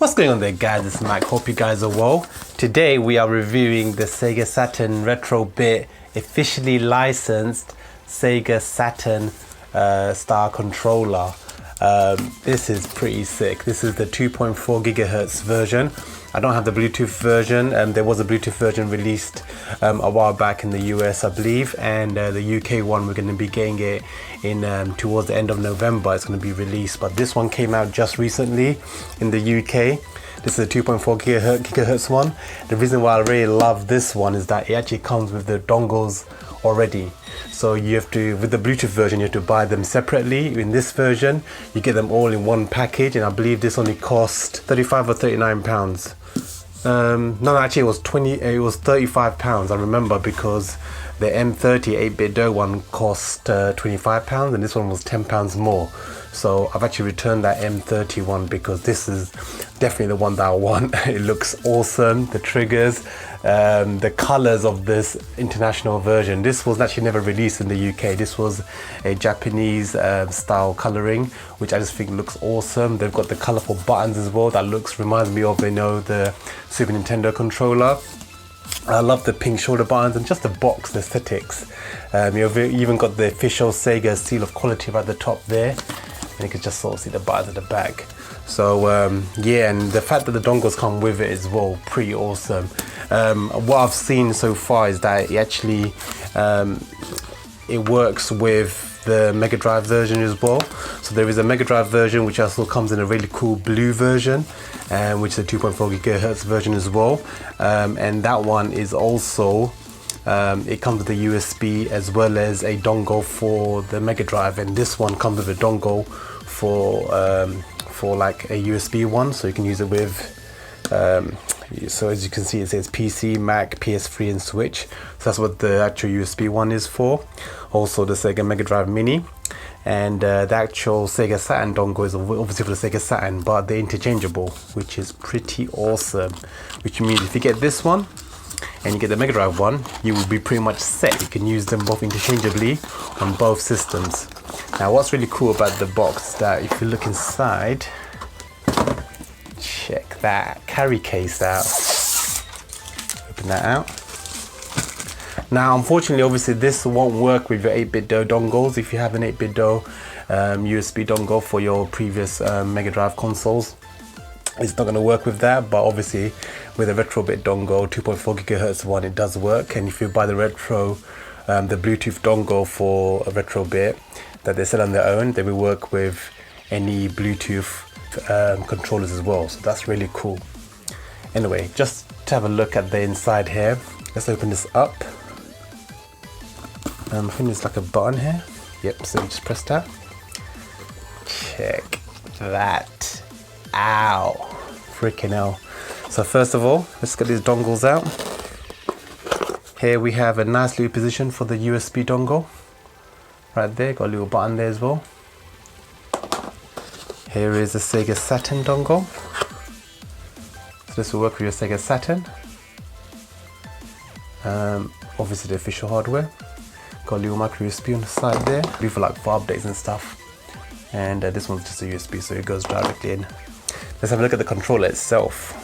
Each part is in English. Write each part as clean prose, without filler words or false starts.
What's going on there, guys? It's Mac. Hope you guys are well. Today we are reviewing the Sega Saturn Retro Bit officially licensed Sega Saturn style controller. This is pretty sick. This is the 2.4 gigahertz version. I don't have the Bluetooth version. There was a Bluetooth version released a while back in the US, I believe, and the UK one we're going to be getting it in towards the end of November. It's going to be released, but this one came out just recently in the UK. This is a 2.4 gigahertz one. The reason why I really love this one is that it actually comes with the dongles already. So you have to, with the Bluetooth version, you have to buy them separately. In this version, you get them all in one package, and I believe this only cost 35 or 39 pounds. No, actually it was 35 pounds. I remember because the M30 8-bit DOE one cost 25 pounds, and this one was 10 pounds more. So I've actually returned that M30 one because this is definitely the one that I want. It looks awesome. The triggers, the colors of this international version. This was actually never released in the UK. This was a Japanese style coloring, which I just think looks awesome. They've got the colorful buttons as well. That reminds me of, the Super Nintendo controller. I love the pink shoulder buttons and just the box, the aesthetics. You've even got the official Sega seal of quality right at the top there, and you can just sort of see the buttons at the back. So yeah, and the fact that the dongles come with it as well, pretty awesome. What I've seen so far is that it actually it works with the Megadrive version as well. So there is a Megadrive version which also comes in a really cool blue version, which is a 2.4 gigahertz version as well. And that one is also it comes with a USB as well as a dongle for the Megadrive, and this one comes with a dongle for like a USB one, so you can use it with so as you can see, it says PC, Mac, PS3 and Switch. So that's what the actual USB one is for. Also the Sega Megadrive Mini, and the actual Sega Saturn dongle is obviously for the Sega Saturn, but they're interchangeable, which is pretty awesome. Which means if you get this one and you get the Megadrive one, you will be pretty much set. You can use them both interchangeably on both systems. Now what's really cool about the box is that if you look inside, check that carry case out. Open that out. Now unfortunately, obviously this won't work with your 8-bit DOE dongles. If you have an 8-bit DOE USB dongle for your previous Megadrive consoles, it's not going to work with that. But obviously with a retro bit dongle, 2.4 gigahertz one, it does work. And if you buy the the Bluetooth dongle for a retro bit that they sell on their own, they will work with any Bluetooth controllers as well. So that's really cool. Anyway, just to have a look at the inside here, let's open this up. I think there's like a button here. Yep, so you just press that. Check that out. Freaking hell. So first of all, let's get these dongles out. Here we have a nice little position for the USB dongle. Right there, got a little button there as well. Here is the Sega Saturn dongle. So this will work with your Sega Saturn. Obviously the official hardware. Got a little micro USB on the side there, for like for updates and stuff. And this one's just a USB, so it goes directly in. Let's have a look at the controller itself.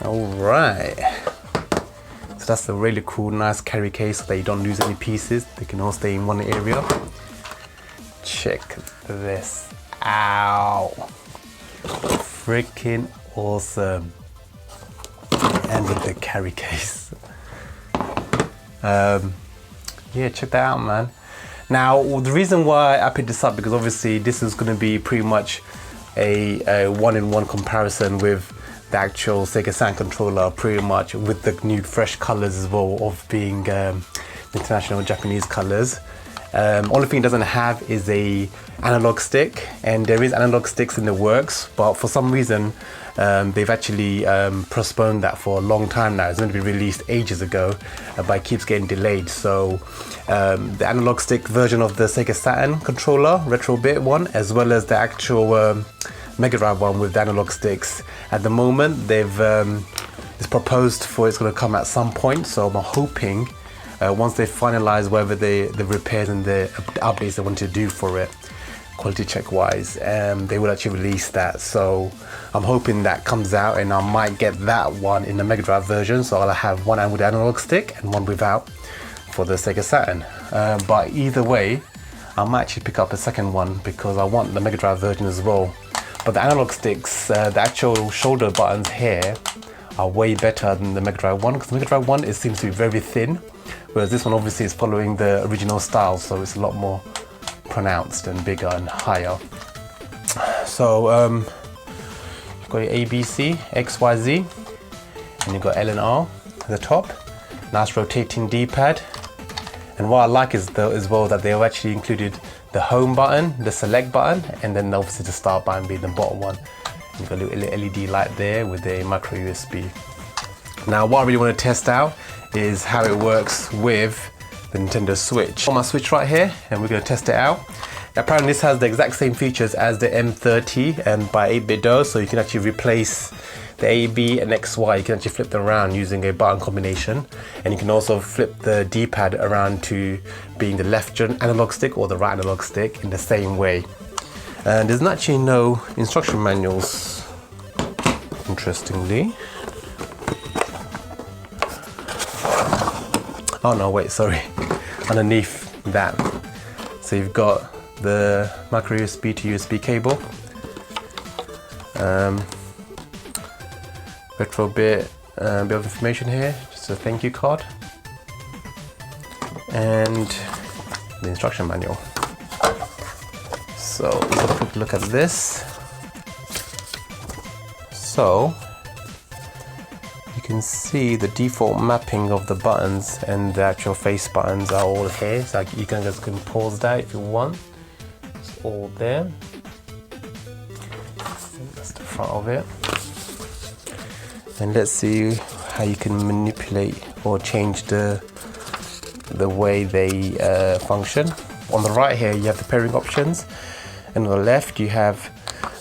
Alright. So that's a really cool, nice carry case so that you don't lose any pieces. They can all stay in one area. Check this out. Freaking awesome. And with the carry case. Yeah, check that out, man. Now the reason why I picked this up, because obviously this is going to be pretty much a one-in-one comparison with the actual Sega Saturn controller, pretty much with the new fresh colors as well of being international Japanese colors. Only thing it doesn't have is a analog stick, and there is analog sticks in the works, but for some reason they've actually postponed that for a long time now. It's going to be released ages ago, but it keeps getting delayed. So the analog stick version of the Sega Saturn controller, retro bit one, as well as the actual Megadrive one with the analog sticks, at the moment they've it's proposed for it's going to come at some point. So I'm hoping once they finalize whether the repairs and the updates they want to do for it, quality check wise, they will actually release that. So I'm hoping that comes out, and I might get that one in the Megadrive version, so I'll have one with the analog stick and one without for the Sega Saturn. But either way, I might actually pick up a second one because I want the Megadrive version as well. But the analog sticks, the actual shoulder buttons here are way better than the Megadrive one, because the Megadrive one, it seems to be very thin, whereas this one obviously is following the original style, so it's a lot more pronounced and bigger and higher. So you've got your ABC, X, Y, Z, and you've got L and R at the top. Nice rotating D-pad. And what I like is as well that they've actually included the home button, the select button, and then obviously the start button being the bottom one. You've got a little LED light there with a micro USB. Now what I really want to test out is how it works with the Nintendo Switch. On my Switch right here, and we're going to test it out. Apparently this has the exact same features as the M30 and by 8BitDo, so you can actually replace the A, B and X, Y. You can actually flip them around using a button combination, and you can also flip the D-pad around to being the left analog stick or the right analog stick in the same way. And there's actually no instruction manuals, interestingly. Oh no, wait, sorry. Underneath that. So you've got the micro USB to USB cable. Retro bit of information here, just a thank you card. And the instruction manual. So let's have a quick look at this. So you can see the default mapping of the buttons, and the actual face buttons are all here. So you can just pause that if you want. It's all there. That's the front of it. And let's see how you can manipulate or change the way they function. On the right here you have the pairing options, and on the left you have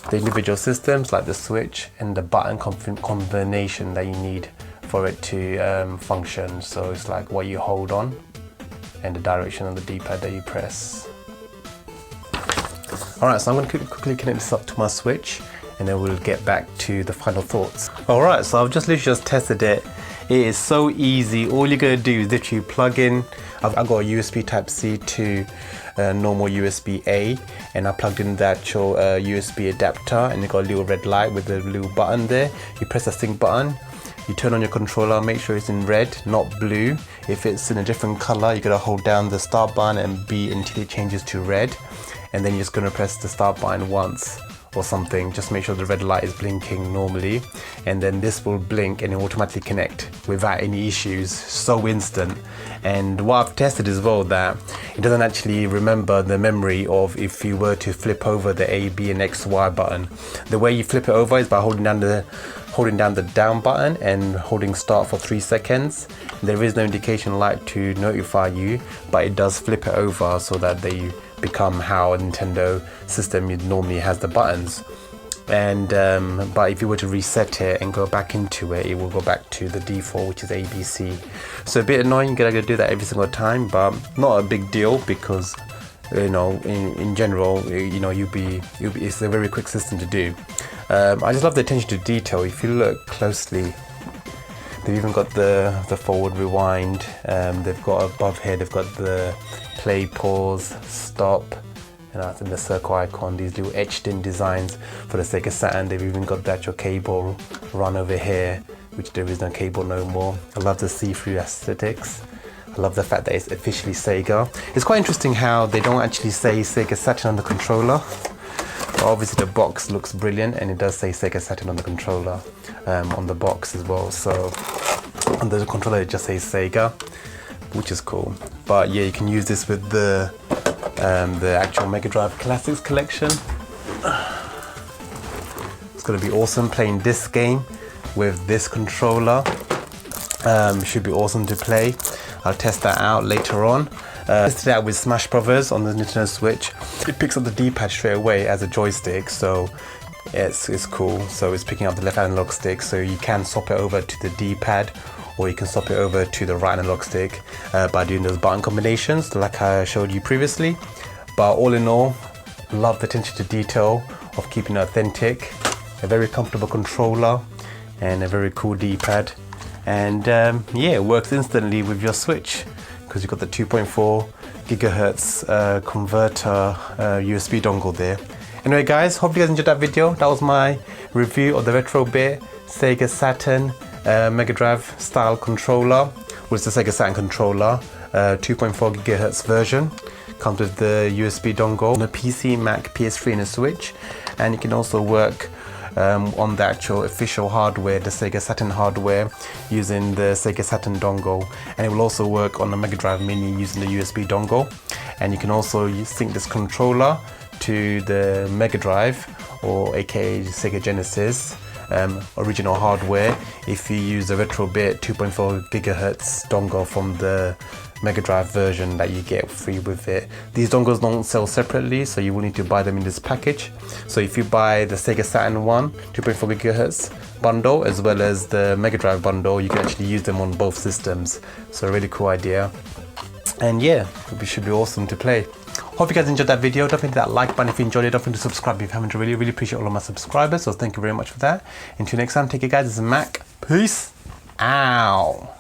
the individual systems like the Switch and the button combination that you need for it to function. So it's like what you hold on and the direction on the D-pad that you press. Alright, so I'm going to quickly connect this up to my Switch, and then we'll get back to the final thoughts. Alright, so I've literally just tested it. It is so easy. All you're going to do is literally plug in. I've got a USB Type-C to normal USB-A, and I plugged in the actual USB adapter, and you've got a little red light with a little button there. You press the sync button, you turn on your controller, make sure it's in red, not blue. If it's in a different color, you gotta hold down the start button and B until it changes to red, and then you're just gonna press the start button once or something. Just make sure the red light is blinking normally, and then this will blink and it will automatically connect without any issues. So instant. And what I've tested as well, that it doesn't actually remember the memory of if you were to flip over the A, B and X, Y button. The way you flip it over is by holding down the down button and holding start for 3 seconds. There is no indication light to notify you, but it does flip it over so that they become how a Nintendo system normally has the buttons. And but if you were to reset it and go back into it, it will go back to the default, which is ABC. So a bit annoying, you're gonna do that every single time, but not a big deal, because you know, in general, you know, it's a very quick system to do. I just love the attention to detail. If you look closely, they've even got the forward rewind. They've got above here, they've got the play, pause, stop, and I think the circle icon, these little etched in designs for the Sega Saturn. They've even got the actual cable run over here, which there is no cable no more. I love the see-through aesthetics. I love the fact that it's officially Sega. It's quite interesting how they don't actually say Sega Saturn on the controller. But obviously the box looks brilliant, and it does say Sega Saturn on the controller, on the box as well. So on the controller it just says Sega, which is cool. But yeah, you can use this with the actual Megadrive Classics collection. It's gonna be awesome playing this game with this controller. Should be awesome to play. I'll test that out later on. Tested it out with Smash Brothers on the Nintendo Switch. It picks up the D-pad straight away as a joystick, so it's cool. So it's picking up the left analog stick, so you can swap it over to the D-pad, or you can swap it over to the right analog stick by doing those button combinations like I showed you previously. But all in all, Love the attention to detail of keeping it authentic. A very comfortable controller and a very cool D-pad. And yeah, it works instantly with your Switch because you've got the 2.4 gigahertz converter USB dongle there. Anyway guys, hope you guys enjoyed that video. That was my review of the Retrobit Sega Saturn Megadrive style controller, which is the Sega Saturn controller, 2.4 gigahertz version. Comes with the USB dongle on a PC, Mac, PS3 and a Switch. And you can also work on the actual official hardware, the Sega Saturn hardware, using the Sega Saturn dongle, and it will also work on the Megadrive Mini using the USB dongle. And you can also sync this controller to the Megadrive, or aka Sega Genesis original hardware, if you use the Retrobit 2.4 gigahertz dongle from the Megadrive version that you get free with it. These dongles don't sell separately, so you will need to buy them in this package. So if you buy the Sega Saturn 1 2.4 gigahertz bundle as well as the Megadrive bundle, you can actually use them on both systems. So a really cool idea. And yeah, it should be awesome to play. Hope you guys enjoyed that video. Don't forget that like button if you enjoyed it. Don't forget to subscribe if you haven't. Really appreciate all of my subscribers. So thank you very much for that. Until next time, take care guys. This is Mac. Peace. Ow.